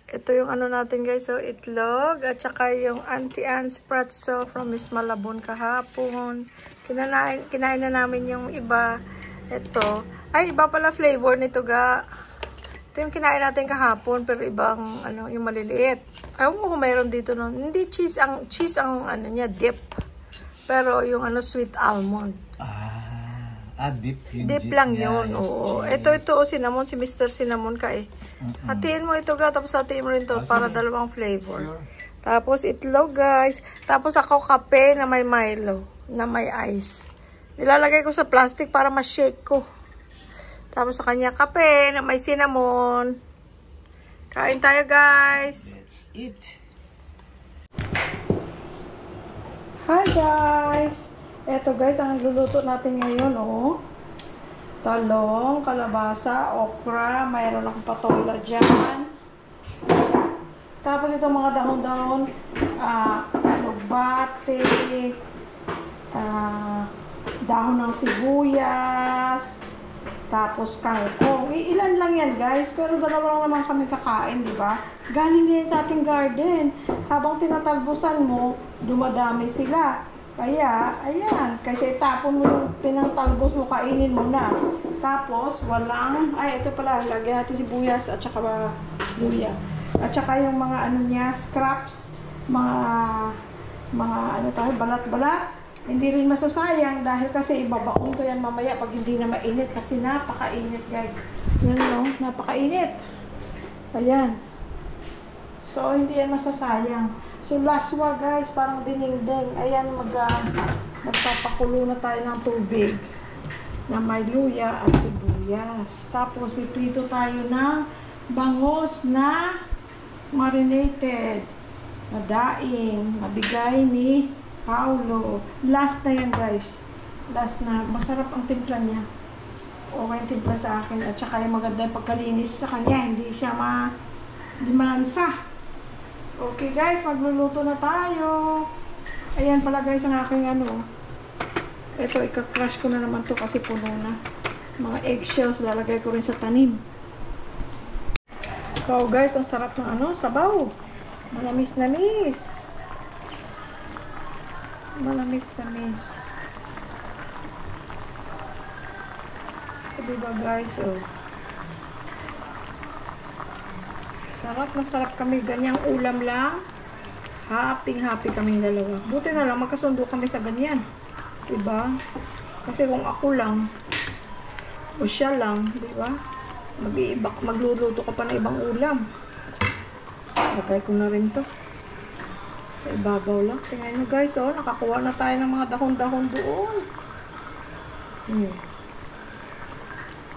Ito yung ano natin guys, so itlog at saka yung Auntie Anne's pretzel from Miss Malabon kahapon. Kinain na namin yung iba. Ito, ay iba pala flavor nito ga. Ito yung kinain natin kahapon pero ibang ano, yung maliliit. Ayaw mo kung mayroon dito no. Hindi cheese ang ano niya, dip. Pero yung ano, sweet almond. Dip. Dip lang yun. Oo. Ito, cinnamon. Si Mr. Cinnamon ka eh. Hatiin mo ito ga, tapos hatiin mo rin to para dalawang flavor. Sure. Tapos itlog guys. Tapos ako kape na may Milo, na may ice. Nilalagay ko sa plastic para ma-shake ko. Tapos sa kanya kape na may cinnamon. Kain tayo guys. Let's eat. Hi guys. Eto guys, ang luluto natin ngayon oh. Talong, kalabasa, okra, mayroon akong patola dyan. Tapos itong mga dahon-dahon, alugbate, dahon ng sibuyas, tapos kangkong. Ilan lang yan guys, pero dalawa lang naman kami kakain, di ba? Galing din sa ating garden. Habang tinatalbusan mo, dumadami sila. Kaya, ayan, kasi itapon mo yung pinangtalbos mo, kainin mo na. Tapos, ito pala, lagyan natin sibuyas at saka luya. At saka yung mga ano niya, scraps, mga balat-balat. Hindi rin masasayang dahil kasi ibabaon ko yan mamaya pag hindi na mainit kasi napakainit guys. Yan no, napakainit. Ayan. So, hindi yan masasayang. So, laswa guys, parang dinengdeng. Ayan, magpapakulo na tayo ng tubig na may luya at sibuyas. Tapos, piprito tayo ng bangos na marinated na daing, nabigay ni Paulo. Last na yan guys. Last na. Masarap ang timpla niya. Okay ang timpla sa akin. At saka yung maganda yung pagkalinis sa kanya. Hindi siya manansa. Okay guys, magluluto na tayo. Ayan pala guys ang aking ano. Ito, ika-crush ko na naman to kasi puno na. Mga eggshells, lalagay ko rin sa tanim. So guys, ang sarap ng ano, sabaw. Malamis-namis. Malamis-namis. Diba guys, oh. Sarap na sarap kami. Ganyang ulam lang. Happy kaming dalawa. Buti na lang magkasundo kami sa ganyan. Diba? Kasi kung ako lang o siya lang, diba? Magluluto ka pa ng ibang ulam. Lagay ko na rin to. Sa ibabaw lang. Tingnan nyo guys, oh. Nakakuha na tayo ng mga dahon-dahon doon.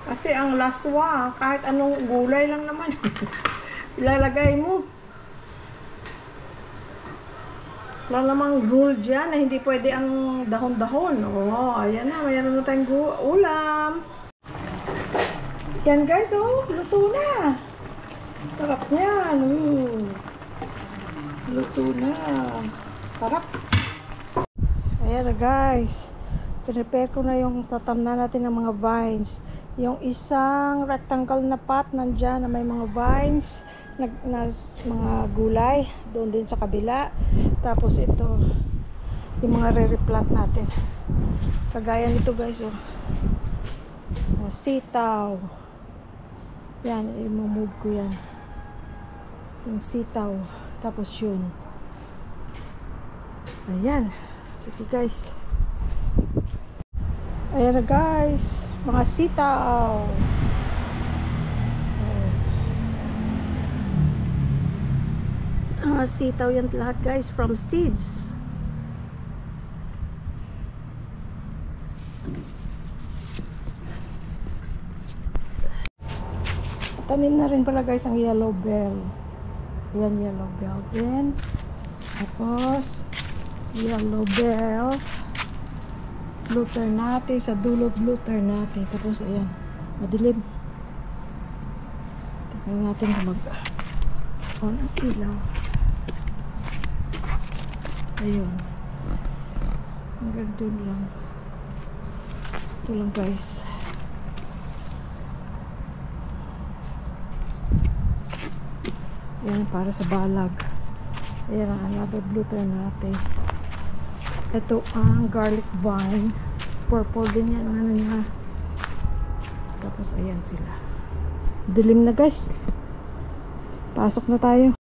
Kasi ang laswa, kahit anong gulay lang naman. Ilalagay mo. Wala namang rule dyan na hindi pwede ang dahon-dahon. Oh, ayan na. Mayroon na tayong ulam. Yan guys, oh. Luto na. Sarap yan. Luto na. Sarap. Ayan na guys. Prepare ko na yung tatamnan natin ng mga vines. Yung isang rectangle na pot nandyan na may mga vines. Mga gulay doon din sa kabila. Tapos ito yung mga re-replant natin, kagaya nito guys, oh, mga sitaw. Yan, i-move ko yan, yung sitaw. Tapos yun, ayan. Sige guys, ayan na guys, mga sitaw. Sitaw yan lahat guys, from seeds. Tanim na rin pala guys ang yellow bell. Ayan, yellow bell din. Tapos yellow bell, blue ternate sa dulo, blue ternate. Tapos ayan, madilim. Tingnan natin kung on ang ilaw. Ayun. Hanggang doon lang. Ito lang guys. Yan, para sa balag. Ayan ang another blue pen natin. Ito ang garlic vine. Purple din yan ang ano niya. Tapos ayan sila. Dilim na guys. Pasok na tayo.